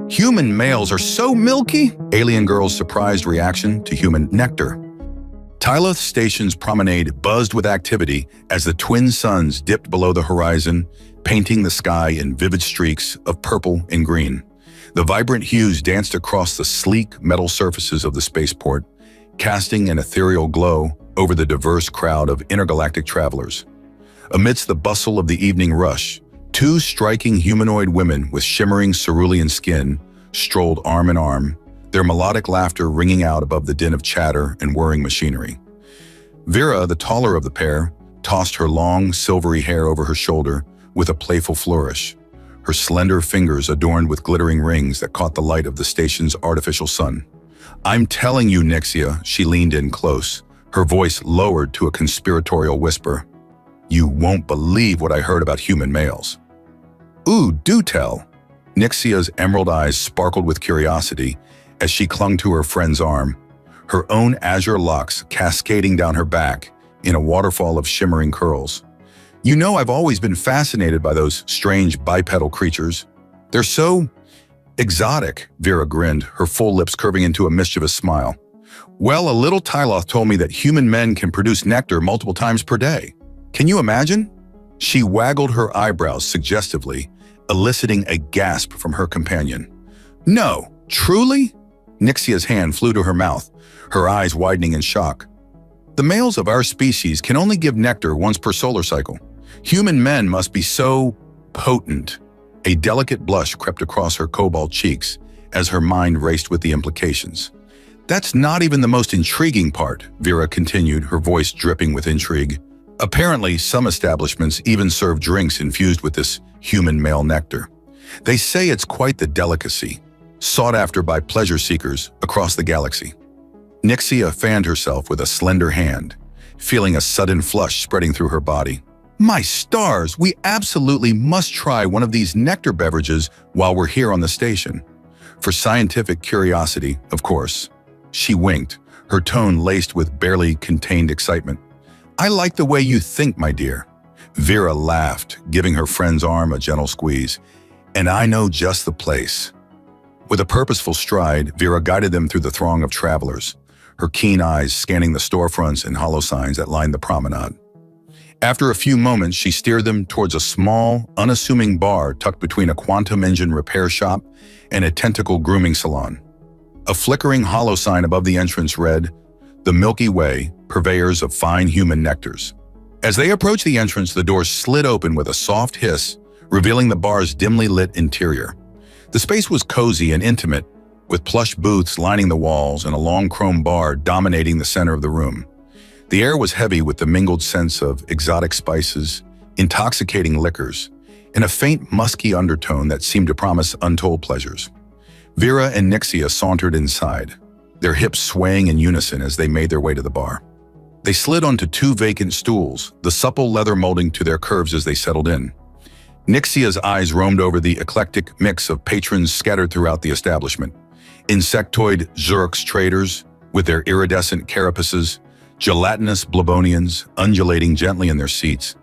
Human males are so milky! Alien girl's surprised reaction to human nectar. Tyloth Station's promenade buzzed with activity as the twin suns dipped below the horizon, painting the sky in vivid streaks of purple and green. The vibrant hues danced across the sleek metal surfaces of the spaceport, casting an ethereal glow over the diverse crowd of intergalactic travelers. Amidst the bustle of the evening rush, two striking humanoid women with shimmering cerulean skin strolled arm in arm, their melodic laughter ringing out above the din of chatter and whirring machinery. Vera, the taller of the pair, tossed her long, silvery hair over her shoulder with a playful flourish, her slender fingers adorned with glittering rings that caught the light of the station's artificial sun. "I'm telling you, Nixia," she leaned in close, her voice lowered to a conspiratorial whisper. "You won't believe what I heard about human males." "Ooh, do tell." Nixia's emerald eyes sparkled with curiosity as she clung to her friend's arm, her own azure locks cascading down her back in a waterfall of shimmering curls. "You know, I've always been fascinated by those strange bipedal creatures. They're so exotic," Vera grinned, her full lips curving into a mischievous smile. "Well, a little Tyloth told me that human men can produce nectar multiple times per day. Can you imagine?" She waggled her eyebrows suggestively, eliciting a gasp from her companion. "No, truly?" Nixia's hand flew to her mouth, her eyes widening in shock. "The males of our species can only give nectar once per solar cycle. Human men must be so potent." A delicate blush crept across her cobalt cheeks as her mind raced with the implications. "That's not even the most intriguing part," Vera continued, her voice dripping with intrigue. "Apparently, some establishments even serve drinks infused with this human male nectar. They say it's quite the delicacy, sought after by pleasure seekers across the galaxy." Nixia fanned herself with a slender hand, feeling a sudden flush spreading through her body. "My stars, we absolutely must try one of these nectar beverages while we're here on the station. For scientific curiosity, of course." She winked, her tone laced with barely contained excitement. "I like the way you think, my dear." Vera laughed, giving her friend's arm a gentle squeeze. "And I know just the place." With a purposeful stride, Vera guided them through the throng of travelers, her keen eyes scanning the storefronts and hollow signs that lined the promenade. After a few moments, she steered them towards a small, unassuming bar tucked between a quantum engine repair shop and a tentacle grooming salon. A flickering hollow sign above the entrance read, "The Milky Way, purveyors of fine human nectars." As they approached the entrance, the door slid open with a soft hiss, revealing the bar's dimly lit interior. The space was cozy and intimate, with plush booths lining the walls and a long chrome bar dominating the center of the room. The air was heavy with the mingled scents of exotic spices, intoxicating liquors, and a faint musky undertone that seemed to promise untold pleasures. Vera and Nixia sauntered inside, their hips swaying in unison as they made their way to the bar. They slid onto two vacant stools, the supple leather molding to their curves as they settled in. Nixia's eyes roamed over the eclectic mix of patrons scattered throughout the establishment. Insectoid Xerx traders with their iridescent carapaces, gelatinous Blabonians undulating gently in their seats,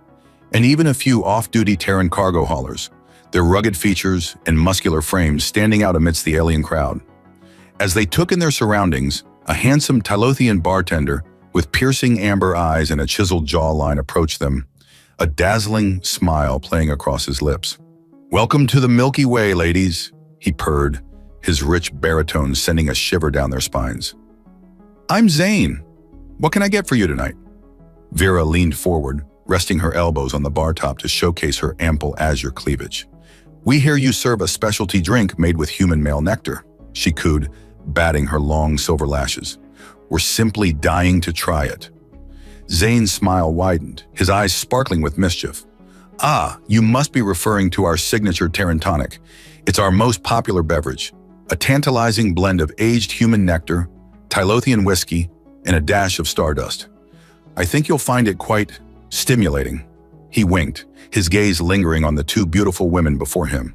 and even a few off-duty Terran cargo haulers, their rugged features and muscular frames standing out amidst the alien crowd. As they took in their surroundings, a handsome Tylothian bartender with piercing amber eyes and a chiseled jawline approached them, a dazzling smile playing across his lips. "Welcome to the Milky Way, ladies," he purred, his rich baritone sending a shiver down their spines. "I'm Zane. What can I get for you tonight?" Vera leaned forward, resting her elbows on the bar top to showcase her ample azure cleavage. "We hear you serve a specialty drink made with human male nectar," she cooed, batting her long silver lashes. "We're simply dying to try it." Zane's smile widened, his eyes sparkling with mischief. "Ah, you must be referring to our signature Terran tonic. It's our most popular beverage, a tantalizing blend of aged human nectar, Tylothian whiskey, and a dash of stardust. I think you'll find it quite stimulating." He winked, his gaze lingering on the two beautiful women before him.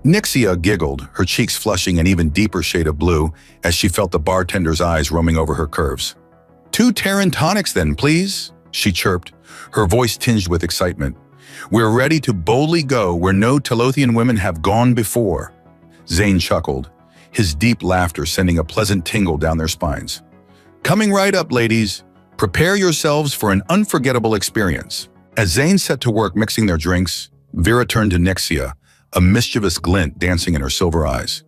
Nixia giggled, her cheeks flushing an even deeper shade of blue as she felt the bartender's eyes roaming over her curves. "2 Terran tonics then, please," she chirped, her voice tinged with excitement. "We're ready to boldly go where no Tylothian women have gone before." Zane chuckled, his deep laughter sending a pleasant tingle down their spines. Coming right up, ladies. Prepare yourselves for an unforgettable experience. As Zane set to work mixing their drinks, Vera turned to Nixia, a mischievous glint dancing in her silver eyes.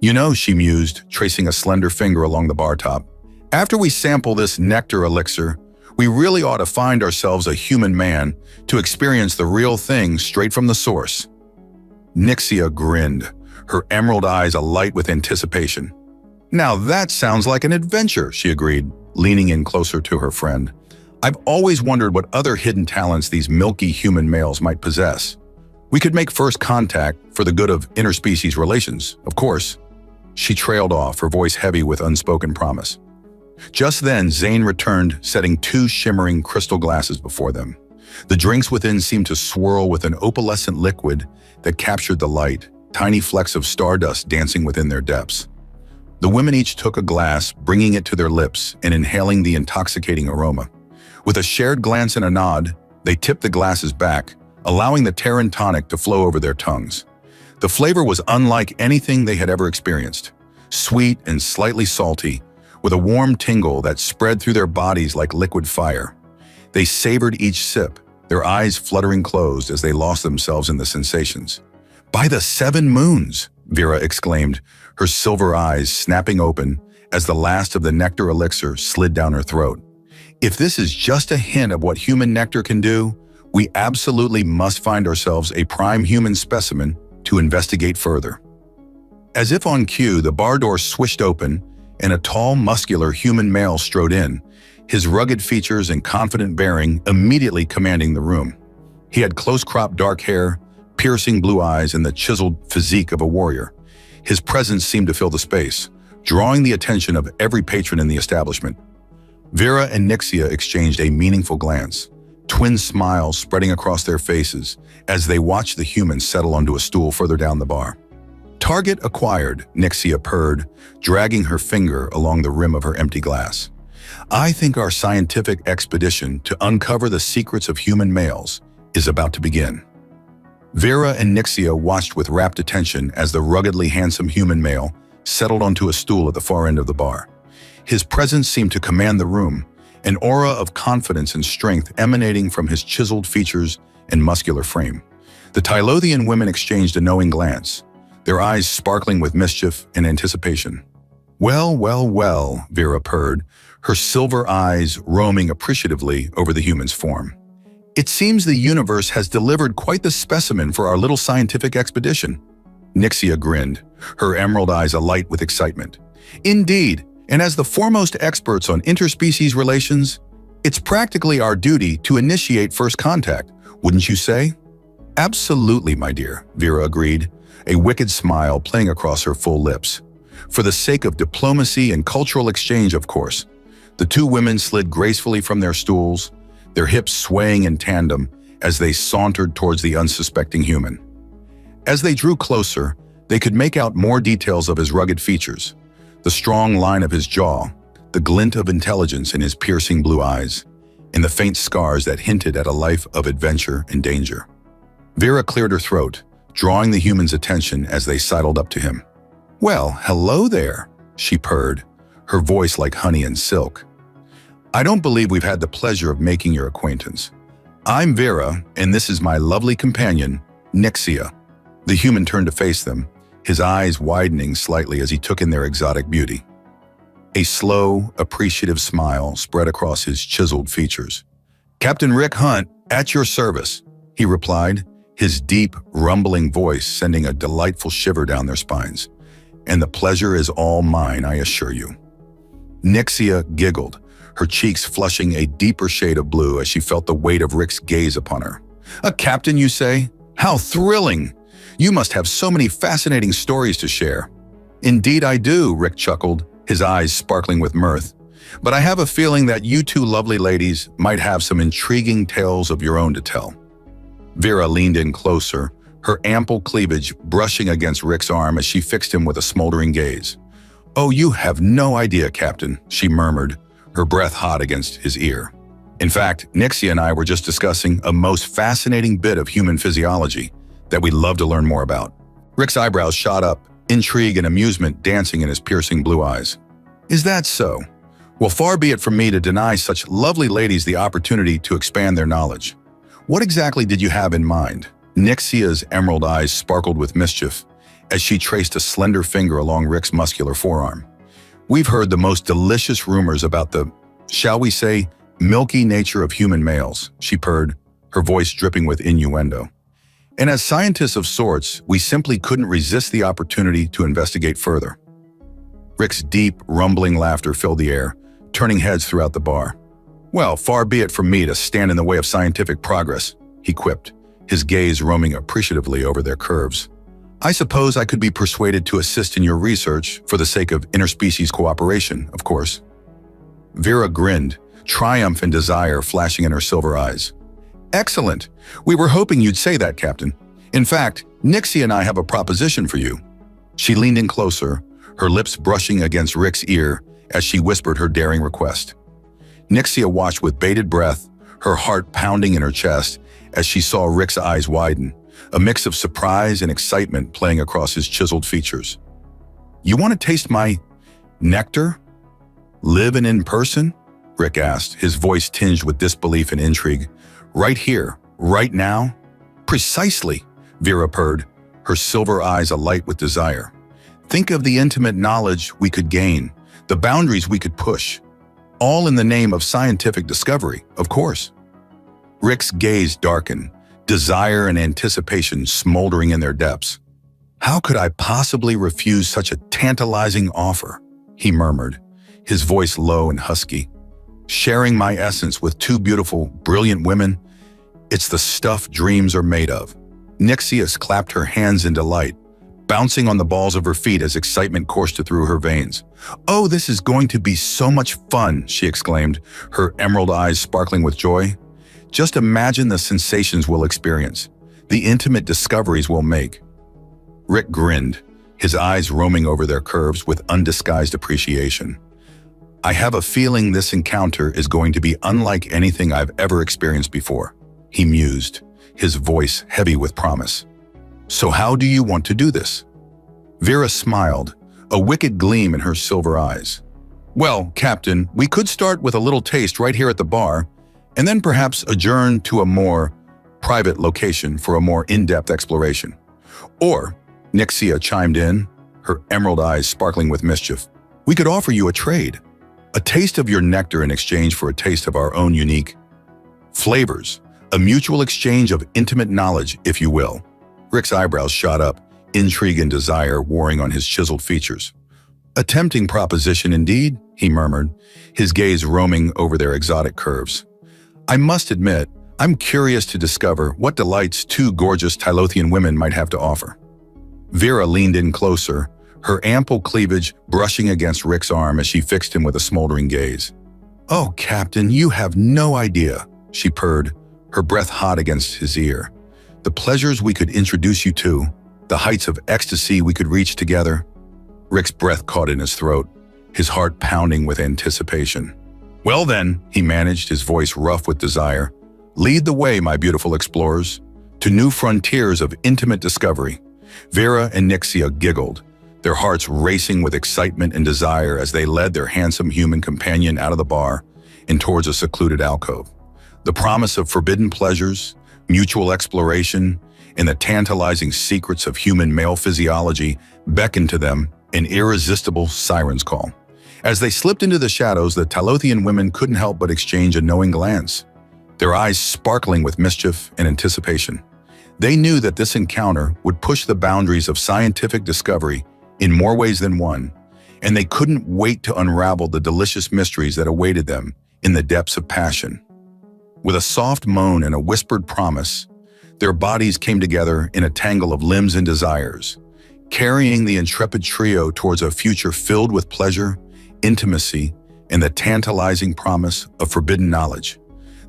You know, she mused, tracing a slender finger along the bar top. After we sample this nectar elixir, we really ought to find ourselves a human man to experience the real thing straight from the source. Nixia grinned, her emerald eyes alight with anticipation. Now that sounds like an adventure, she agreed, leaning in closer to her friend. I've always wondered what other hidden talents these milky human males might possess. We could make first contact for the good of interspecies relations, of course. She trailed off, her voice heavy with unspoken promise. Just then, Zane returned, setting 2 shimmering crystal glasses before them. The drinks within seemed to swirl with an opalescent liquid that captured the light, tiny flecks of stardust dancing within their depths. The women each took a glass, bringing it to their lips and inhaling the intoxicating aroma. With a shared glance and a nod, they tipped the glasses back, allowing the Terran tonic to flow over their tongues. The flavor was unlike anything they had ever experienced, sweet and slightly salty, with a warm tingle that spread through their bodies like liquid fire. They savored each sip, their eyes fluttering closed as they lost themselves in the sensations. By the 7 moons, Vera exclaimed, her silver eyes snapping open as the last of the nectar elixir slid down her throat. If this is just a hint of what human nectar can do, we absolutely must find ourselves a prime human specimen to investigate further. As if on cue, the bar door swished open and a tall, muscular human male strode in, his rugged features and confident bearing immediately commanding the room. He had close-cropped dark hair, piercing blue eyes, and the chiseled physique of a warrior. His presence seemed to fill the space, drawing the attention of every patron in the establishment. Vera and Nixia exchanged a meaningful glance, twin smiles spreading across their faces as they watched the human settle onto a stool further down the bar. Target acquired, Nixia purred, dragging her finger along the rim of her empty glass. I think our scientific expedition to uncover the secrets of human males is about to begin. Vera and Nixia watched with rapt attention as the ruggedly handsome human male settled onto a stool at the far end of the bar. His presence seemed to command the room, an aura of confidence and strength emanating from his chiseled features and muscular frame. The Tylothian women exchanged a knowing glance, their eyes sparkling with mischief and anticipation. Well, well, well, Vera purred, her silver eyes roaming appreciatively over the human's form. It seems the universe has delivered quite the specimen for our little scientific expedition. Nixia grinned, her emerald eyes alight with excitement. Indeed, and as the foremost experts on interspecies relations, it's practically our duty to initiate first contact, wouldn't you say? Absolutely, my dear, Vera agreed, a wicked smile playing across her full lips. For the sake of diplomacy and cultural exchange, of course. The 2 women slid gracefully from their stools, their hips swaying in tandem as they sauntered towards the unsuspecting human. As they drew closer, they could make out more details of his rugged features, the strong line of his jaw, the glint of intelligence in his piercing blue eyes, and the faint scars that hinted at a life of adventure and danger. Vera cleared her throat, drawing the human's attention as they sidled up to him. Well, hello there, she purred, her voice like honey and silk. I don't believe we've had the pleasure of making your acquaintance. I'm Vera, and this is my lovely companion, Nixia. The human turned to face them, his eyes widening slightly as he took in their exotic beauty. A slow, appreciative smile spread across his chiseled features. Captain Rick Hunt, at your service, he replied, his deep, rumbling voice sending a delightful shiver down their spines. And the pleasure is all mine, I assure you. Nixia giggled, her cheeks flushing a deeper shade of blue as she felt the weight of Rick's gaze upon her. A captain, you say? How thrilling! You must have so many fascinating stories to share. Indeed I do, Rick chuckled, his eyes sparkling with mirth. But I have a feeling that you 2 lovely ladies might have some intriguing tales of your own to tell. Vera leaned in closer, her ample cleavage brushing against Rick's arm as she fixed him with a smoldering gaze. Oh, you have no idea, Captain, she murmured, her breath hot against his ear. In fact, Nixia and I were just discussing a most fascinating bit of human physiology that we'd love to learn more about. Rick's eyebrows shot up, intrigue and amusement dancing in his piercing blue eyes. Is that so? Well, far be it from me to deny such lovely ladies the opportunity to expand their knowledge. What exactly did you have in mind? Nixia's emerald eyes sparkled with mischief as she traced a slender finger along Rick's muscular forearm. We've heard the most delicious rumors about the, shall we say, milky nature of human males, she purred, her voice dripping with innuendo. And as scientists of sorts, we simply couldn't resist the opportunity to investigate further. Rick's deep, rumbling laughter filled the air, turning heads throughout the bar. Well, far be it from me to stand in the way of scientific progress, he quipped, his gaze roaming appreciatively over their curves. I suppose I could be persuaded to assist in your research for the sake of interspecies cooperation, of course. Vera grinned, triumph and desire flashing in her silver eyes. Excellent. We were hoping you'd say that, Captain. In fact, Nixie and I have a proposition for you. She leaned in closer, her lips brushing against Rick's ear as she whispered her daring request. Nixia watched with bated breath, her heart pounding in her chest as she saw Rick's eyes widen, a mix of surprise and excitement playing across his chiseled features. You want to taste my nectar? Live and in person? Rick asked, his voice tinged with disbelief and intrigue. Right here, right now? Precisely, Vera purred, her silver eyes alight with desire. Think of the intimate knowledge we could gain, the boundaries we could push, all in the name of scientific discovery, of course. Rick's gaze darkened, desire and anticipation smoldering in their depths. How could I possibly refuse such a tantalizing offer? He murmured, his voice low and husky. Sharing my essence with two beautiful, brilliant women, it's the stuff dreams are made of. Nixius clapped her hands in delight, bouncing on the balls of her feet as excitement coursed through her veins. Oh, this is going to be so much fun, she exclaimed, her emerald eyes sparkling with joy. Just imagine the sensations we'll experience, the intimate discoveries we'll make. Rick grinned, his eyes roaming over their curves with undisguised appreciation. I have a feeling this encounter is going to be unlike anything I've ever experienced before, he mused, his voice heavy with promise. So how do you want to do this? Vera smiled, a wicked gleam in her silver eyes. Well, Captain, we could start with a little taste right here at the bar, and then perhaps adjourn to a more private location for a more in-depth exploration. Or, Nixia chimed in, her emerald eyes sparkling with mischief, we could offer you a trade. A taste of your nectar in exchange for a taste of our own unique flavors, a mutual exchange of intimate knowledge, if you will. Rick's eyebrows shot up, intrigue and desire warring on his chiseled features. A tempting proposition indeed, he murmured, his gaze roaming over their exotic curves. I must admit, I'm curious to discover what delights two gorgeous Tylothian women might have to offer. Vera leaned in closer, her ample cleavage brushing against Rick's arm as she fixed him with a smoldering gaze. Oh, Captain, you have no idea, she purred, her breath hot against his ear. The pleasures we could introduce you to, the heights of ecstasy we could reach together. Rick's breath caught in his throat, his heart pounding with anticipation. Well then, he managed, his voice rough with desire. Lead the way, my beautiful explorers, to new frontiers of intimate discovery. Vera and Nixia giggled, their hearts racing with excitement and desire as they led their handsome human companion out of the bar and towards a secluded alcove. The promise of forbidden pleasures, mutual exploration, and the tantalizing secrets of human male physiology beckoned to them, an irresistible siren's call. As they slipped into the shadows, the Tylothian women couldn't help but exchange a knowing glance, their eyes sparkling with mischief and anticipation. They knew that this encounter would push the boundaries of scientific discovery in more ways than one, and they couldn't wait to unravel the delicious mysteries that awaited them in the depths of passion. With a soft moan and a whispered promise, their bodies came together in a tangle of limbs and desires, carrying the intrepid trio towards a future filled with pleasure, intimacy, and the tantalizing promise of forbidden knowledge.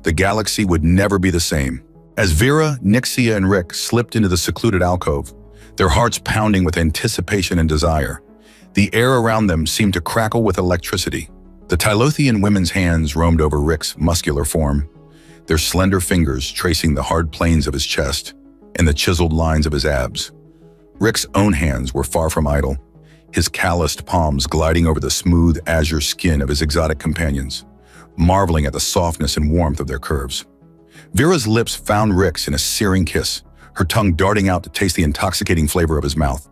The galaxy would never be the same. As Vera, Nixia, and Rick slipped into the secluded alcove, their hearts pounding with anticipation and desire, the air around them seemed to crackle with electricity. The Tylothian women's hands roamed over Rick's muscular form, their slender fingers tracing the hard planes of his chest and the chiseled lines of his abs. Rick's own hands were far from idle, his calloused palms gliding over the smooth azure skin of his exotic companions, marveling at the softness and warmth of their curves. Vera's lips found Rick's in a searing kiss, her tongue darting out to taste the intoxicating flavor of his mouth.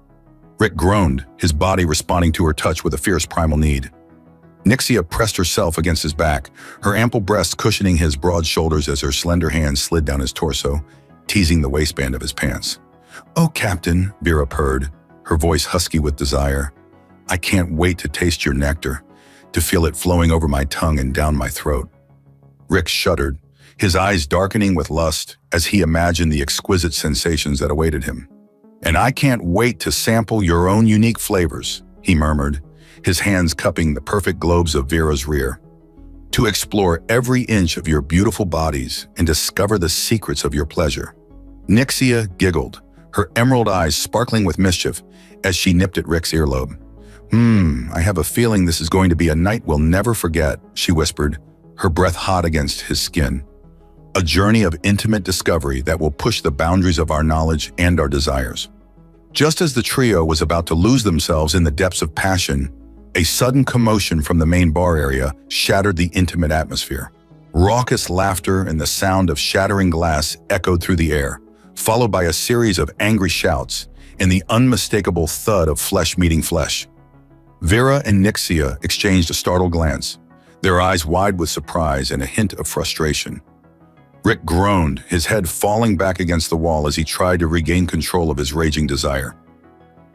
Rick groaned, his body responding to her touch with a fierce primal need. Nixia pressed herself against his back, her ample breast cushioning his broad shoulders as her slender hands slid down his torso, teasing the waistband of his pants. "Oh, Captain," Vera purred, her voice husky with desire. "I can't wait to taste your nectar, to feel it flowing over my tongue and down my throat." Rick shuddered, his eyes darkening with lust as he imagined the exquisite sensations that awaited him. "And I can't wait to sample your own unique flavors," he murmured, his hands cupping the perfect globes of Vera's rear. "To explore every inch of your beautiful bodies and discover the secrets of your pleasure." Nixia giggled, her emerald eyes sparkling with mischief as she nipped at Rick's earlobe. I have a feeling this is going to be a night we'll never forget," she whispered, her breath hot against his skin. "A journey of intimate discovery that will push the boundaries of our knowledge and our desires." Just as the trio was about to lose themselves in the depths of passion, a sudden commotion from the main bar area shattered the intimate atmosphere. Raucous laughter and the sound of shattering glass echoed through the air, followed by a series of angry shouts and the unmistakable thud of flesh meeting flesh. Vera and Nixia exchanged a startled glance, their eyes wide with surprise and a hint of frustration. Rick groaned, his head falling back against the wall as he tried to regain control of his raging desire.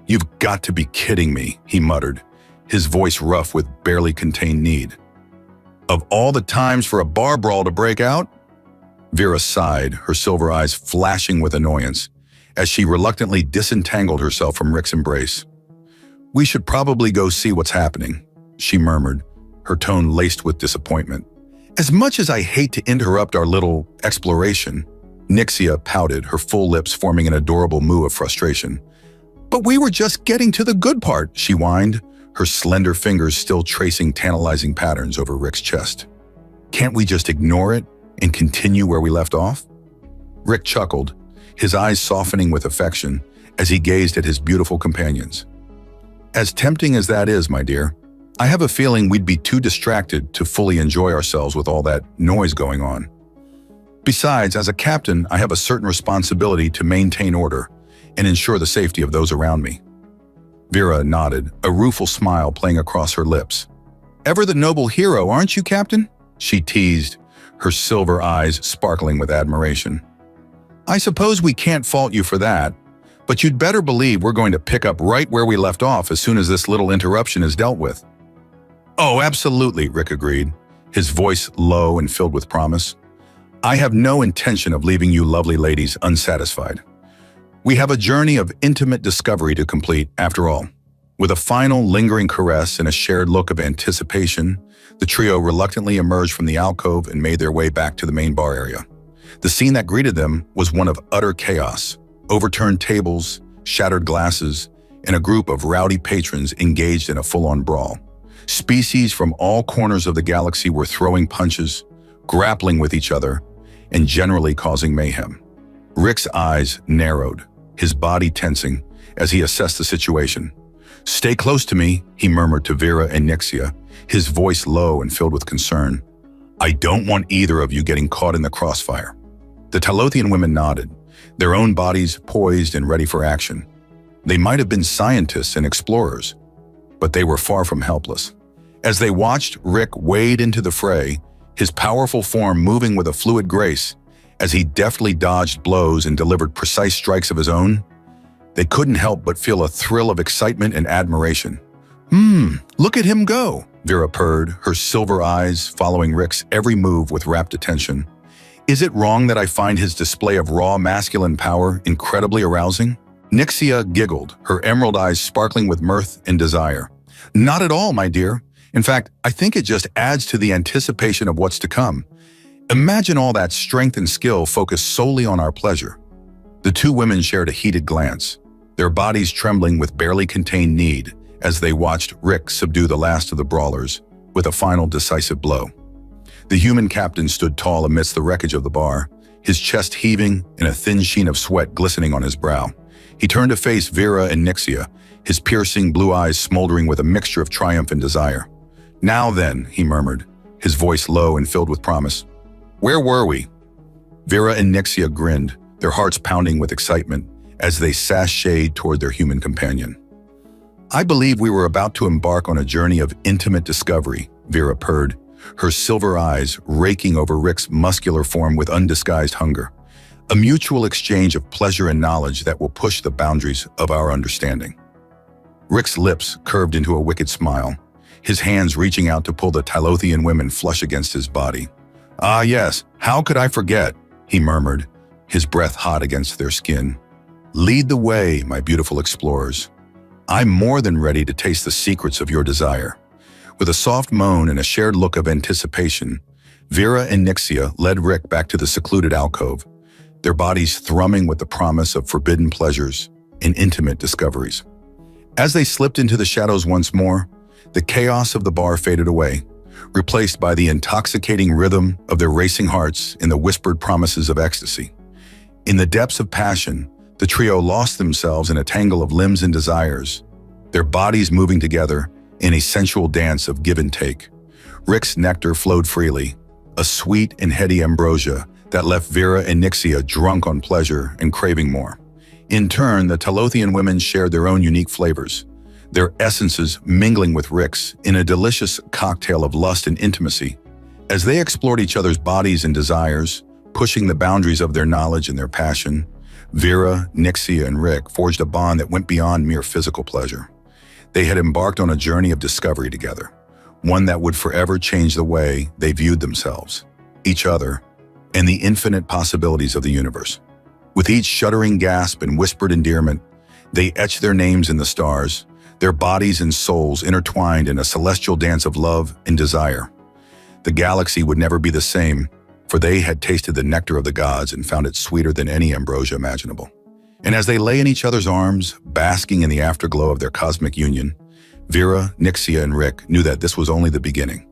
"You've got to be kidding me," he muttered, his voice rough with barely contained need. "Of all the times for a bar brawl to break out?" Vera sighed, her silver eyes flashing with annoyance, as she reluctantly disentangled herself from Rick's embrace. "We should probably go see what's happening," she murmured, her tone laced with disappointment. "As much as I hate to interrupt our little exploration," Nixia pouted, her full lips forming an adorable moue of frustration. "But we were just getting to the good part," she whined, her slender fingers still tracing tantalizing patterns over Rick's chest. "Can't we just ignore it and continue where we left off?" Rick chuckled, his eyes softening with affection as he gazed at his beautiful companions. "As tempting as that is, my dear, I have a feeling we'd be too distracted to fully enjoy ourselves with all that noise going on. Besides, as a captain, I have a certain responsibility to maintain order and ensure the safety of those around me." Vera nodded, a rueful smile playing across her lips. "Ever the noble hero, aren't you, Captain?" she teased, her silver eyes sparkling with admiration. "I suppose we can't fault you for that, but you'd better believe we're going to pick up right where we left off as soon as this little interruption is dealt with." "Oh, absolutely," Rick agreed, his voice low and filled with promise. "I have no intention of leaving you lovely ladies unsatisfied. We have a journey of intimate discovery to complete, after all." With a final lingering caress and a shared look of anticipation, the trio reluctantly emerged from the alcove and made their way back to the main bar area. The scene that greeted them was one of utter chaos. Overturned tables, shattered glasses, and a group of rowdy patrons engaged in a full-on brawl. Species from all corners of the galaxy were throwing punches, grappling with each other, and generally causing mayhem. Rick's eyes narrowed, his body tensing as he assessed the situation. "Stay close to me," he murmured to Vera and Nixia, his voice low and filled with concern. "I don't want either of you getting caught in the crossfire." The Talothian women nodded, their own bodies poised and ready for action. They might have been scientists and explorers, but they were far from helpless. As they watched Rick wade into the fray, his powerful form moving with a fluid grace, as he deftly dodged blows and delivered precise strikes of his own, they couldn't help but feel a thrill of excitement and admiration. Look at him go," Vera purred, her silver eyes following Rick's every move with rapt attention. "Is it wrong that I find his display of raw masculine power incredibly arousing?" Nixia giggled, her emerald eyes sparkling with mirth and desire. "Not at all, my dear. In fact, I think it just adds to the anticipation of what's to come. Imagine all that strength and skill focused solely on our pleasure." The two women shared a heated glance, their bodies trembling with barely contained need as they watched Rick subdue the last of the brawlers with a final decisive blow. The human captain stood tall amidst the wreckage of the bar, his chest heaving and a thin sheen of sweat glistening on his brow, He turned to face Vera and Nixia, his piercing blue eyes smoldering with a mixture of triumph and desire. "Now then," he murmured, his voice low and filled with promise. "Where were we?" Vera and Nixia grinned, their hearts pounding with excitement as they sashayed toward their human companion. "I believe we were about to embark on a journey of intimate discovery," Vera purred, her silver eyes raking over Rick's muscular form with undisguised hunger. "A mutual exchange of pleasure and knowledge that will push the boundaries of our understanding." Rick's lips curved into a wicked smile, his hands reaching out to pull the Tylothian women flush against his body. "Ah yes, how could I forget?" he murmured, his breath hot against their skin. "Lead the way, my beautiful explorers. I'm more than ready to taste the secrets of your desire." With a soft moan and a shared look of anticipation, Vera and Nixia led Rick back to the secluded alcove, their bodies thrumming with the promise of forbidden pleasures and intimate discoveries. As they slipped into the shadows once more, the chaos of the bar faded away, replaced by the intoxicating rhythm of their racing hearts and the whispered promises of ecstasy. In the depths of passion, the trio lost themselves in a tangle of limbs and desires, their bodies moving together in a sensual dance of give and take. Rick's nectar flowed freely, a sweet and heady ambrosia that left Vera and Nixia drunk on pleasure and craving more. In turn, the Tylothian women shared their own unique flavors, their essences mingling with Rick's in a delicious cocktail of lust and intimacy. As they explored each other's bodies and desires, pushing the boundaries of their knowledge and their passion, Vera, Nixia, and Rick forged a bond that went beyond mere physical pleasure. They had embarked on a journey of discovery together, one that would forever change the way they viewed themselves, each other, and the infinite possibilities of the universe. With each shuddering gasp and whispered endearment, they etched their names in the stars, their bodies and souls intertwined in a celestial dance of love and desire. The galaxy would never be the same, for they had tasted the nectar of the gods and found it sweeter than any ambrosia imaginable. And as they lay in each other's arms, basking in the afterglow of their cosmic union, Vera, Nixia, and Rick knew that this was only the beginning.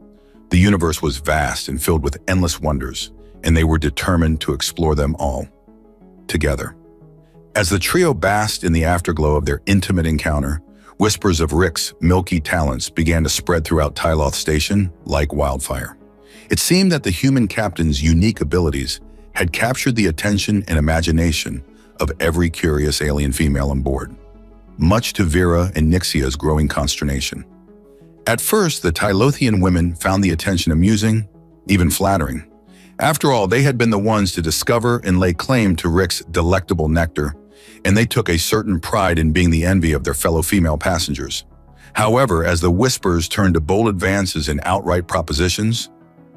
The universe was vast and filled with endless wonders, and they were determined to explore them all together. As the trio basked in the afterglow of their intimate encounter, whispers of Rick's Milky talents began to spread throughout Tyloth Station like wildfire. It seemed that the human captain's unique abilities had captured the attention and imagination of every curious alien female on board, much to Vera and Nixia's growing consternation. At first, the Tylothian women found the attention amusing, even flattering. After all, they had been the ones to discover and lay claim to Rick's delectable nectar, and they took a certain pride in being the envy of their fellow female passengers. However, as the whispers turned to bold advances and outright propositions,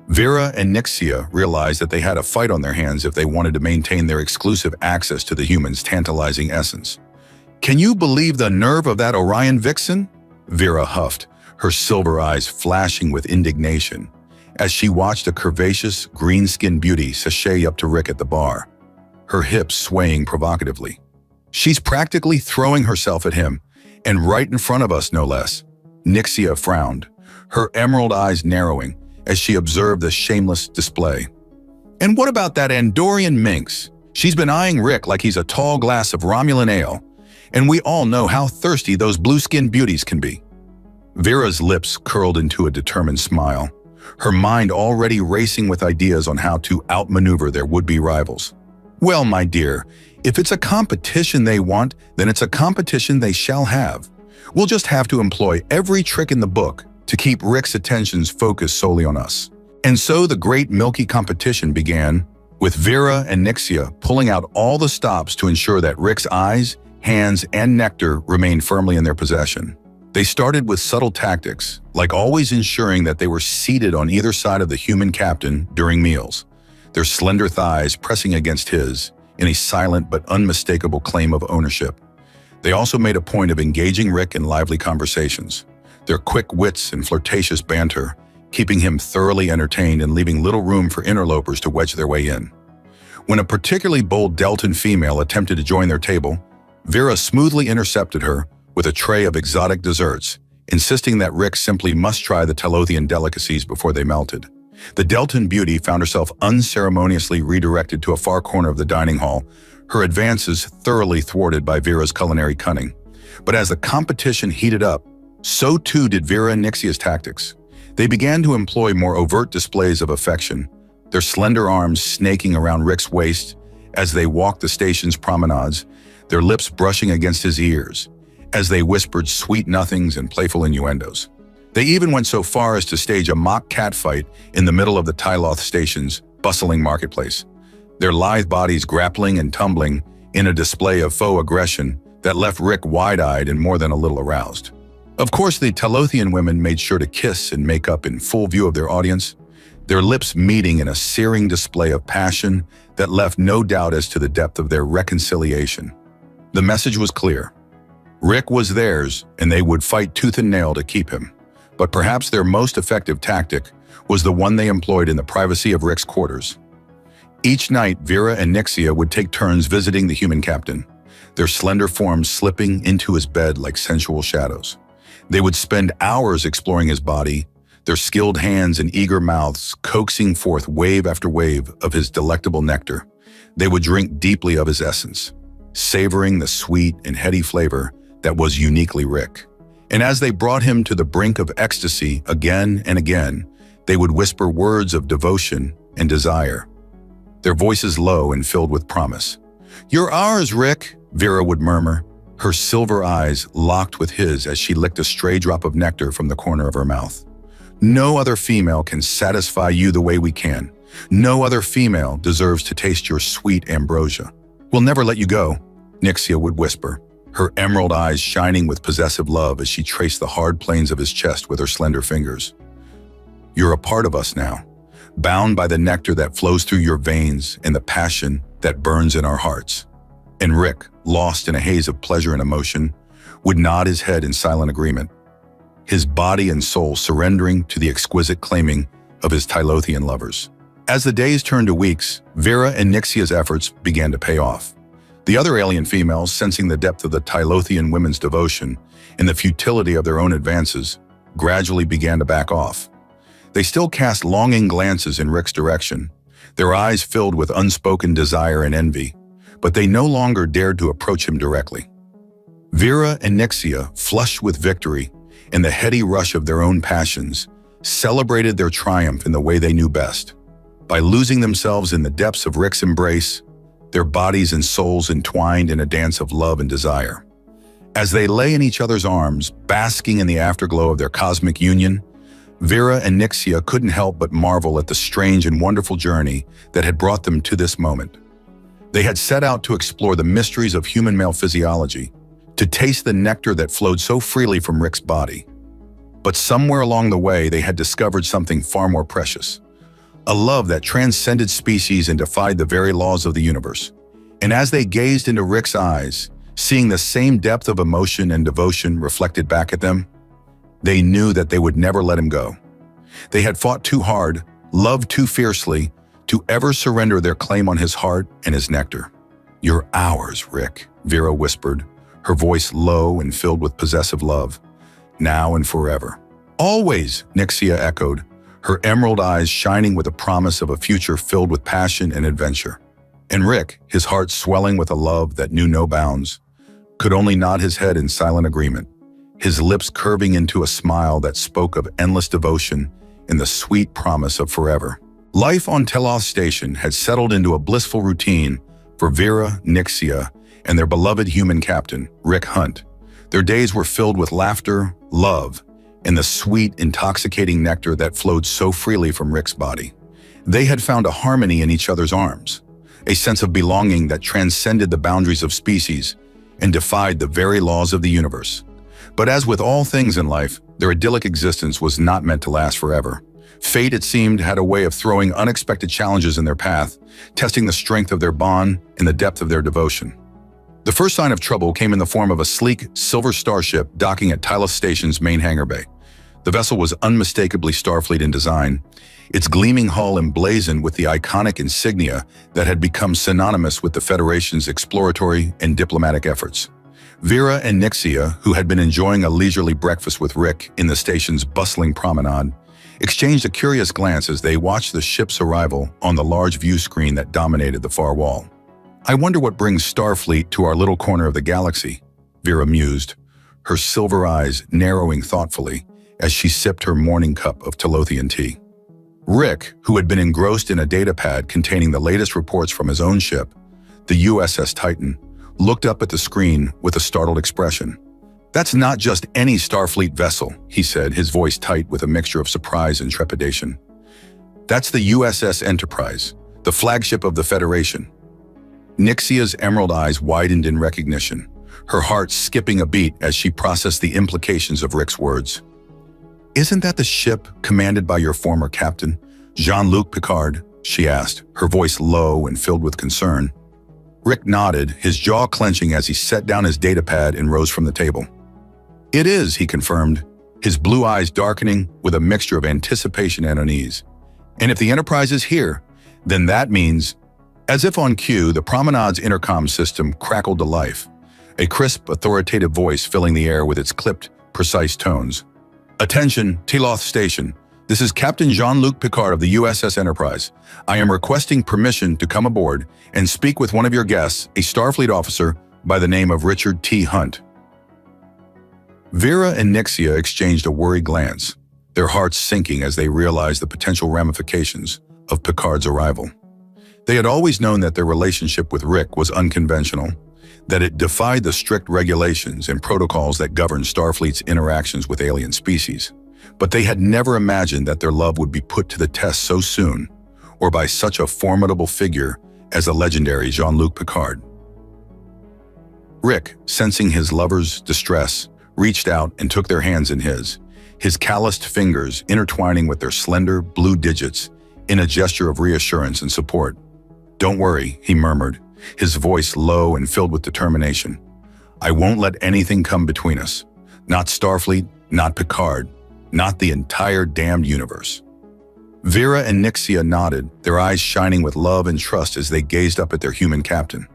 Vera and Nixia realized that they had a fight on their hands if they wanted to maintain their exclusive access to the human's tantalizing essence. "Can you believe the nerve of that Orion vixen?" Vera huffed, her silver eyes flashing with indignation, as she watched a curvaceous, green-skinned beauty sashay up to Rick at the bar, her hips swaying provocatively. "She's practically throwing herself at him, and right in front of us, no less." Nixia frowned, her emerald eyes narrowing as she observed the shameless display. "And what about that Andorian minx? She's been eyeing Rick like he's a tall glass of Romulan ale, and we all know how thirsty those blue-skinned beauties can be." Vera's lips curled into a determined smile, her mind already racing with ideas on how to outmaneuver their would-be rivals. "Well, my dear, if it's a competition they want, then it's a competition they shall have. We'll just have to employ every trick in the book to keep Rick's attentions focused solely on us." And so the great Milky competition began, with Vera and Nixia pulling out all the stops to ensure that Rick's eyes, hands, and nectar remained firmly in their possession. They started with subtle tactics, like always ensuring that they were seated on either side of the human captain during meals, their slender thighs pressing against his in a silent but unmistakable claim of ownership. They also made a point of engaging Rick in lively conversations, their quick wits and flirtatious banter keeping him thoroughly entertained and leaving little room for interlopers to wedge their way in. When a particularly bold Deltan female attempted to join their table, Vera smoothly intercepted her with a tray of exotic desserts, insisting that Rick simply must try the Tylothian delicacies before they melted. The Deltan beauty found herself unceremoniously redirected to a far corner of the dining hall, her advances thoroughly thwarted by Vera's culinary cunning. But as the competition heated up, so too did Vera and Nixia's tactics. They began to employ more overt displays of affection, their slender arms snaking around Rick's waist as they walked the station's promenades, their lips brushing against his ears, as they whispered sweet nothings and playful innuendos. They even went so far as to stage a mock catfight in the middle of the Tyloth station's bustling marketplace, their lithe bodies grappling and tumbling in a display of faux aggression that left Rick wide-eyed and more than a little aroused. Of course, the Tylothian women made sure to kiss and make up in full view of their audience, their lips meeting in a searing display of passion that left no doubt as to the depth of their reconciliation. The message was clear. Rick was theirs, and they would fight tooth and nail to keep him. But perhaps their most effective tactic was the one they employed in the privacy of Rick's quarters. Each night, Vera and Nixia would take turns visiting the human captain, their slender forms slipping into his bed like sensual shadows. They would spend hours exploring his body, their skilled hands and eager mouths coaxing forth wave after wave of his delectable nectar. They would drink deeply of his essence, savoring the sweet and heady flavor that was uniquely Rick. And as they brought him to the brink of ecstasy again and again, they would whisper words of devotion and desire, their voices low and filled with promise. "You're ours, Rick," Vera would murmur, her silver eyes locked with his as she licked a stray drop of nectar from the corner of her mouth. "No other female can satisfy you the way we can. No other female deserves to taste your sweet ambrosia. We'll never let you go," Nixia would whisper, her emerald eyes shining with possessive love as she traced the hard planes of his chest with her slender fingers. "You're a part of us now, bound by the nectar that flows through your veins and the passion that burns in our hearts." And Rick, lost in a haze of pleasure and emotion, would nod his head in silent agreement, his body and soul surrendering to the exquisite claiming of his Tylothian lovers. As the days turned to weeks, Vera and Nixia's efforts began to pay off. The other alien females, sensing the depth of the Tylothian women's devotion and the futility of their own advances, gradually began to back off. They still cast longing glances in Rick's direction, their eyes filled with unspoken desire and envy, but they no longer dared to approach him directly. Vera and Nixia, flushed with victory and the heady rush of their own passions, celebrated their triumph in the way they knew best, by losing themselves in the depths of Rick's embrace, their bodies and souls entwined in a dance of love and desire. As they lay in each other's arms, basking in the afterglow of their cosmic union, Vera and Nixia couldn't help but marvel at the strange and wonderful journey that had brought them to this moment. They had set out to explore the mysteries of human male physiology, to taste the nectar that flowed so freely from Rick's body. But somewhere along the way, they had discovered something far more precious, a love that transcended species and defied the very laws of the universe. And as they gazed into Rick's eyes, seeing the same depth of emotion and devotion reflected back at them, they knew that they would never let him go. They had fought too hard, loved too fiercely, to ever surrender their claim on his heart and his nectar. "You're ours, Rick," Vera whispered, her voice low and filled with possessive love. "Now and forever." "Always," Nixia echoed, her emerald eyes shining with a promise of a future filled with passion and adventure. And Rick, his heart swelling with a love that knew no bounds, could only nod his head in silent agreement, his lips curving into a smile that spoke of endless devotion and the sweet promise of forever. Life on Telos Station had settled into a blissful routine for Vera, Nixia, and their beloved human captain, Rick Hunt. Their days were filled with laughter, love, and the sweet, intoxicating nectar that flowed so freely from Rick's body. They had found a harmony in each other's arms, a sense of belonging that transcended the boundaries of species and defied the very laws of the universe. But as with all things in life, their idyllic existence was not meant to last forever. Fate, it seemed, had a way of throwing unexpected challenges in their path, testing the strength of their bond and the depth of their devotion. The first sign of trouble came in the form of a sleek, silver starship docking at Tylos Station's main hangar bay. The vessel was unmistakably Starfleet in design, its gleaming hull emblazoned with the iconic insignia that had become synonymous with the Federation's exploratory and diplomatic efforts. Vera and Nixia, who had been enjoying a leisurely breakfast with Rick in the station's bustling promenade, exchanged a curious glance as they watched the ship's arrival on the large view screen that dominated the far wall. I wonder what brings Starfleet to our little corner of the galaxy, Vera mused, her silver eyes narrowing thoughtfully as she sipped her morning cup of Telothian tea. Rick, who had been engrossed in a datapad containing the latest reports from his own ship, the USS Titan, looked up at the screen with a startled expression. "That's not just any Starfleet vessel," he said, his voice tight with a mixture of surprise and trepidation. "That's the USS Enterprise, the flagship of the Federation." Nixia's emerald eyes widened in recognition, her heart skipping a beat as she processed the implications of Rick's words. "Isn't that the ship commanded by your former captain, Jean-Luc Picard?" she asked, her voice low and filled with concern. Rick nodded, his jaw clenching as he set down his datapad and rose from the table. "It is," he confirmed, his blue eyes darkening with a mixture of anticipation and unease. "And if the Enterprise is here, then that means..." As if on cue, the Promenade's intercom system crackled to life, a crisp, authoritative voice filling the air with its clipped, precise tones. "Attention, Teloth Station. This is Captain Jean-Luc Picard of the USS Enterprise. I am requesting permission to come aboard and speak with one of your guests, a Starfleet officer by the name of Richard T. Hunt." Vera and Nixia exchanged a worried glance, their hearts sinking as they realized the potential ramifications of Picard's arrival. They had always known that their relationship with Rick was unconventional, that it defied the strict regulations and protocols that govern Starfleet's interactions with alien species. But they had never imagined that their love would be put to the test so soon, or by such a formidable figure as the legendary Jean-Luc Picard. Rick, sensing his lover's distress, reached out and took their hands in his calloused fingers intertwining with their slender blue digits in a gesture of reassurance and support. "Don't worry," he murmured, his voice low and filled with determination. "I won't let anything come between us. Not Starfleet, not Picard, not the entire damned universe." Vera and Nixia nodded, their eyes shining with love and trust as they gazed up at their human captain.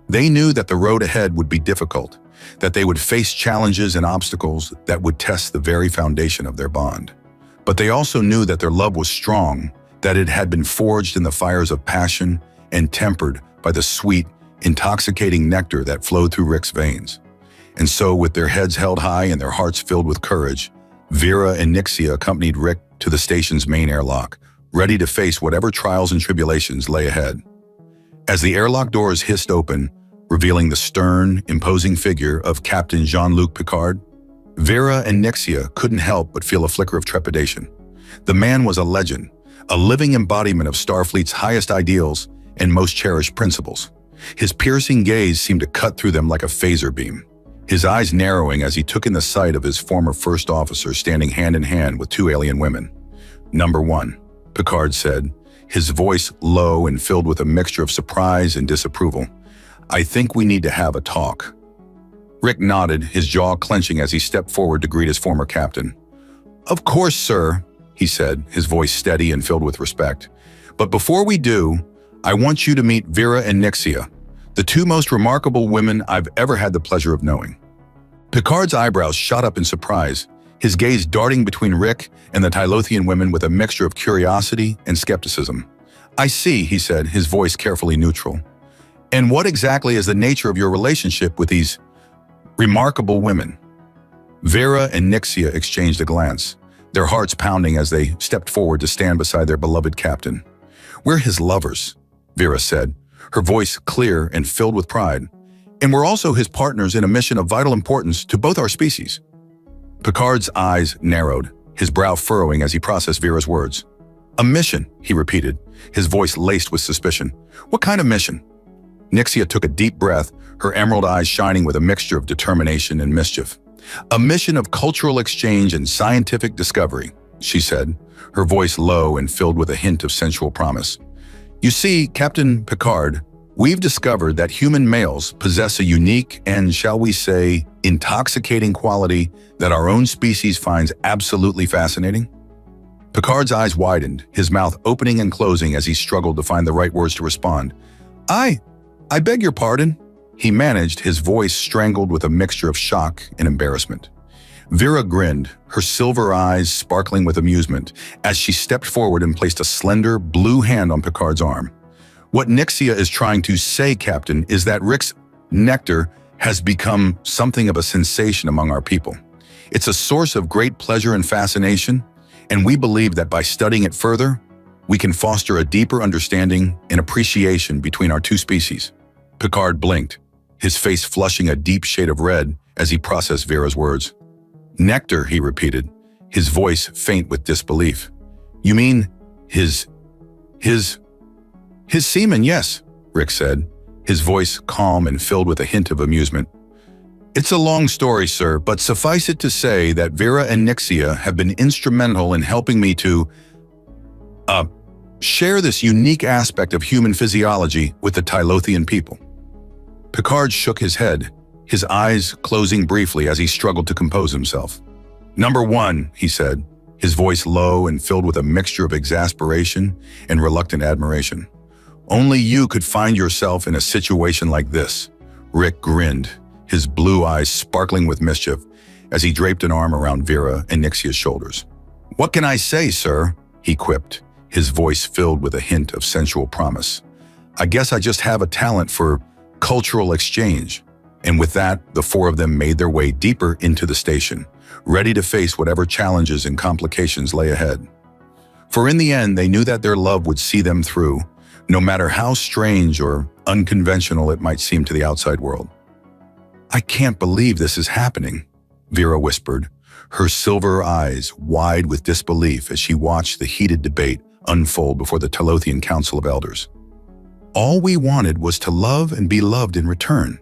They knew that the road ahead would be difficult, that they would face challenges and obstacles that would test the very foundation of their bond. But they also knew that their love was strong, that it had been forged in the fires of passion and tempered by the sweet, intoxicating nectar that flowed through Rick's veins. And so, with their heads held high and their hearts filled with courage, Vera and Nixia accompanied Rick to the station's main airlock, ready to face whatever trials and tribulations lay ahead. As the airlock doors hissed open, revealing the stern, imposing figure of Captain Jean-Luc Picard, Vera and Nixia couldn't help but feel a flicker of trepidation. The man was a legend, a living embodiment of Starfleet's highest ideals and most cherished principles. His piercing gaze seemed to cut through them like a phaser beam, his eyes narrowing as he took in the sight of his former first officer standing hand in hand with two alien women. "Number one," Picard said, his voice low and filled with a mixture of surprise and disapproval. "I think we need to have a talk." Rick nodded, his jaw clenching as he stepped forward to greet his former captain. "Of course, sir," he said, his voice steady and filled with respect. "But before we do, I want you to meet Vera and Nixia, the two most remarkable women I've ever had the pleasure of knowing." Picard's eyebrows shot up in surprise, his gaze darting between Rick and the Tylothian women with a mixture of curiosity and skepticism. "I see," he said, his voice carefully neutral. "And what exactly is the nature of your relationship with these remarkable women?" Vera and Nixia exchanged a glance, their hearts pounding as they stepped forward to stand beside their beloved captain. "We're his lovers," Vera said, her voice clear and filled with pride. "And we're also his partners in a mission of vital importance to both our species." Picard's eyes narrowed, his brow furrowing as he processed Vera's words. "A mission," he repeated, his voice laced with suspicion. "What kind of mission?" Nixia took a deep breath, her emerald eyes shining with a mixture of determination and mischief. "A mission of cultural exchange and scientific discovery," she said, her voice low and filled with a hint of sensual promise. "You see, Captain Picard, we've discovered that human males possess a unique and, shall we say, intoxicating quality that our own species finds absolutely fascinating." Picard's eyes widened, his mouth opening and closing as he struggled to find the right words to respond. I beg your pardon," he managed, his voice strangled with a mixture of shock and embarrassment. Vera grinned, her silver eyes sparkling with amusement, as she stepped forward and placed a slender, blue hand on Picard's arm. What Nixia is trying to say, Captain, is that Rick's nectar has become something of a sensation among our people. It's a source of great pleasure and fascination, and we believe that by studying it further, we can foster a deeper understanding and appreciation between our two species. Picard blinked, his face flushing a deep shade of red as he processed Vera's words. Nectar, he repeated, his voice faint with disbelief. You mean his semen, yes, Rick said, his voice calm and filled with a hint of amusement. It's a long story, sir, but suffice it to say that Vera and Nixia have been instrumental in helping me to share this unique aspect of human physiology with the Tylothian people. Picard shook his head, his eyes closing briefly as he struggled to compose himself. Number one, he said, his voice low and filled with a mixture of exasperation and reluctant admiration. Only you could find yourself in a situation like this. Rick grinned, his blue eyes sparkling with mischief as he draped an arm around Vera and Nixia's shoulders. What can I say, sir? He quipped, his voice filled with a hint of sensual promise. I guess I just have a talent for cultural exchange. And with that, the four of them made their way deeper into the station, ready to face whatever challenges and complications lay ahead. For in the end, they knew that their love would see them through, no matter how strange or unconventional it might seem to the outside world. I can't believe this is happening, Vera whispered, her silver eyes wide with disbelief as she watched the heated debate unfold before the Tylothian Council of Elders. All we wanted was to love and be loved in return.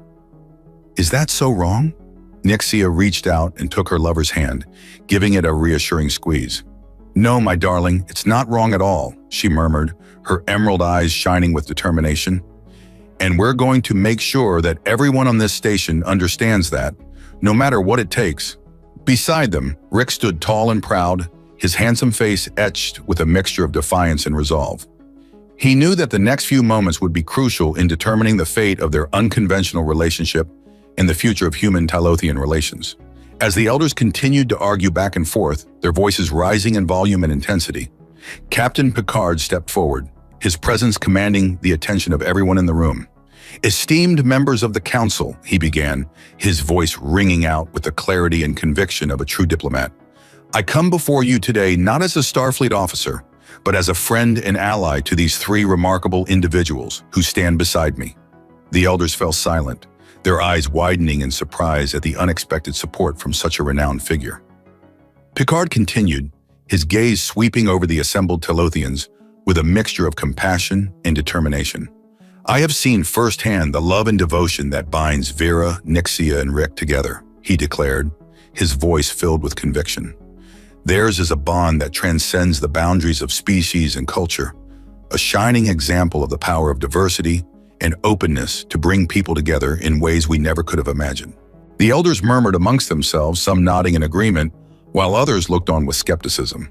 Is that so wrong? Nixia reached out and took her lover's hand, giving it a reassuring squeeze. No, my darling, it's not wrong at all, she murmured, her emerald eyes shining with determination. And we're going to make sure that everyone on this station understands that, no matter what it takes. Beside them, Rick stood tall and proud, his handsome face etched with a mixture of defiance and resolve. He knew that the next few moments would be crucial in determining the fate of their unconventional relationship and the future of human-Tylothian relations. As the elders continued to argue back and forth, their voices rising in volume and intensity, Captain Picard stepped forward, his presence commanding the attention of everyone in the room. Esteemed members of the council, he began, his voice ringing out with the clarity and conviction of a true diplomat. I come before you today not as a Starfleet officer, but as a friend and ally to these three remarkable individuals who stand beside me. The elders fell silent, their eyes widening in surprise at the unexpected support from such a renowned figure. Picard continued, his gaze sweeping over the assembled Tylothians with a mixture of compassion and determination. I have seen firsthand the love and devotion that binds Vera, Nixia, and Rick together, he declared, his voice filled with conviction. Theirs is a bond that transcends the boundaries of species and culture, a shining example of the power of diversity and openness to bring people together in ways we never could have imagined. The elders murmured amongst themselves, some nodding in agreement, while others looked on with skepticism.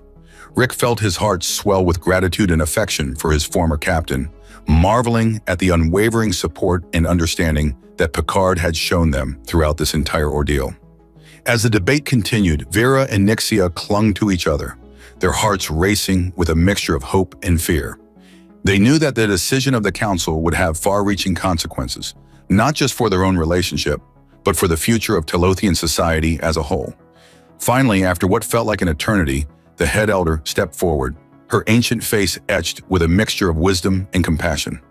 Rick felt his heart swell with gratitude and affection for his former captain, marveling at the unwavering support and understanding that Picard had shown them throughout this entire ordeal. As the debate continued, Vera and Nixia clung to each other, their hearts racing with a mixture of hope and fear. They knew that the decision of the council would have far-reaching consequences, not just for their own relationship, but for the future of Tylothian society as a whole. Finally, after what felt like an eternity, the head elder stepped forward, her ancient face etched with a mixture of wisdom and compassion.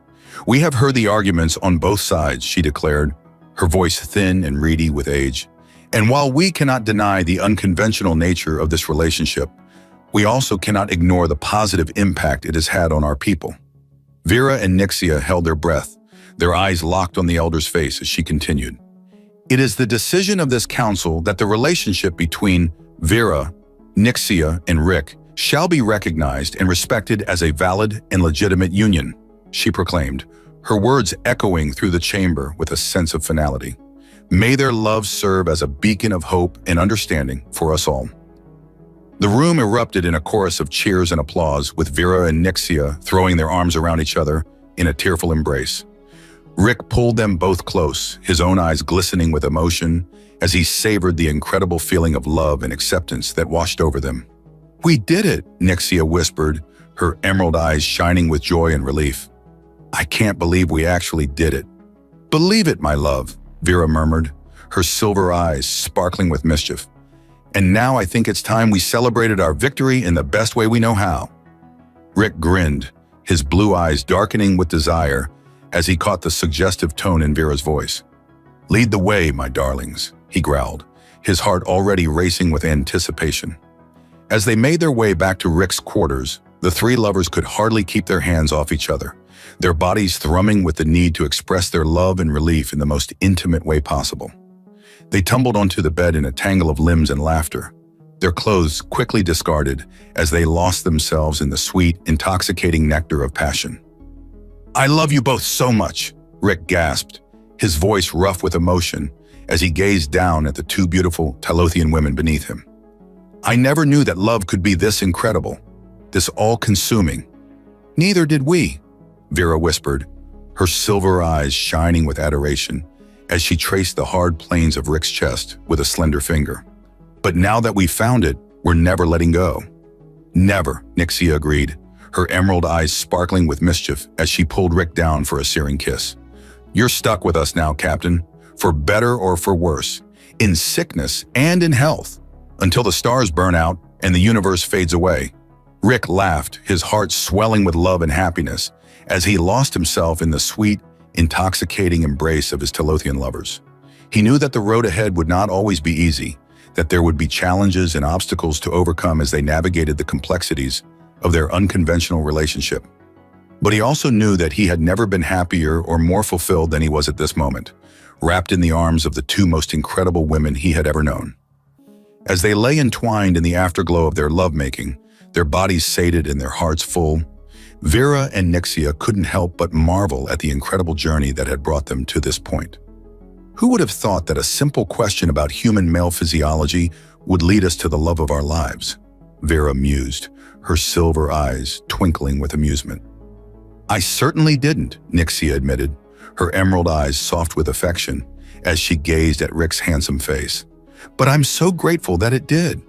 We have heard the arguments on both sides, she declared, her voice thin and reedy with age. And while we cannot deny the unconventional nature of this relationship, we also cannot ignore the positive impact it has had on our people. Vera and Nixia held their breath, their eyes locked on the elder's face as she continued. It is the decision of this council that the relationship between Vera, Nixia, and Rick shall be recognized and respected as a valid and legitimate union, she proclaimed, her words echoing through the chamber with a sense of finality. May their love serve as a beacon of hope and understanding for us all. The room erupted in a chorus of cheers and applause, with Vera and Nixia throwing their arms around each other in a tearful embrace. Rick pulled them both close, his own eyes glistening with emotion as he savored the incredible feeling of love and acceptance that washed over them. We did it, Nixia whispered, her emerald eyes shining with joy and relief. I can't believe we actually did it. Believe it, my love, Vera murmured, her silver eyes sparkling with mischief. And now I think it's time we celebrated our victory in the best way we know how. Rick grinned, his blue eyes darkening with desire as he caught the suggestive tone in Vera's voice. Lead the way, my darlings, he growled, his heart already racing with anticipation. As they made their way back to Rick's quarters, the three lovers could hardly keep their hands off each other, their bodies thrumming with the need to express their love and relief in the most intimate way possible. They tumbled onto the bed in a tangle of limbs and laughter, their clothes quickly discarded as they lost themselves in the sweet, intoxicating nectar of passion. I love you both so much, Rick gasped, his voice rough with emotion as he gazed down at the two beautiful Tylothian women beneath him. I never knew that love could be this incredible, this all-consuming. Neither did we, Vera whispered, her silver eyes shining with adoration as she traced the hard planes of Rick's chest with a slender finger. But now that we found it, we're never letting go. Never, Nixia agreed, her emerald eyes sparkling with mischief as she pulled Rick down for a searing kiss. You're stuck with us now, Captain, for better or for worse, in sickness and in health, until the stars burn out and the universe fades away. Rick laughed, his heart swelling with love and happiness as he lost himself in the sweet, intoxicating embrace of his Tylothian lovers. He knew that the road ahead would not always be easy, that there would be challenges and obstacles to overcome as they navigated the complexities of their unconventional relationship. But he also knew that he had never been happier or more fulfilled than he was at this moment, wrapped in the arms of the two most incredible women he had ever known. As they lay entwined in the afterglow of their lovemaking, their bodies sated and their hearts full, Vera and Nixia couldn't help but marvel at the incredible journey that had brought them to this point. Who would have thought that a simple question about human male physiology would lead us to the love of our lives? Vera mused, her silver eyes twinkling with amusement. I certainly didn't, Nixia admitted, her emerald eyes soft with affection as she gazed at Rick's handsome face. But I'm so grateful that it did.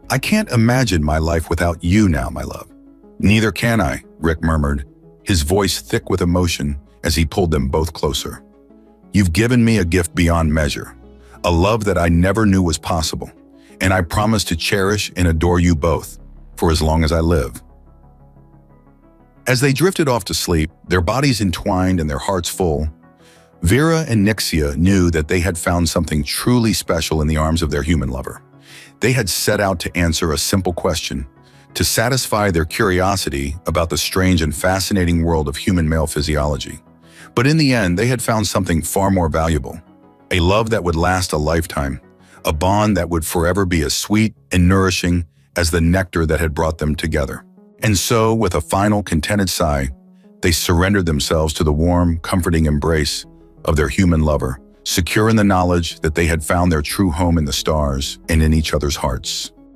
I can't imagine my life without you now, my love. Neither can I, Rick murmured, his voice thick with emotion as he pulled them both closer. You've given me a gift beyond measure, a love that I never knew was possible, and I promise to cherish and adore you both for as long as I live. As they drifted off to sleep, their bodies entwined and their hearts full, Vera and Nixia knew that they had found something truly special in the arms of their human lover. They had set out to answer a simple question, to satisfy their curiosity about the strange and fascinating world of human male physiology. But in the end, they had found something far more valuable, a love that would last a lifetime, a bond that would forever be as sweet and nourishing as the nectar that had brought them together. And so, with a final contented sigh, they surrendered themselves to the warm, comforting embrace of their human lover, secure in the knowledge that they had found their true home in the stars and in each other's hearts.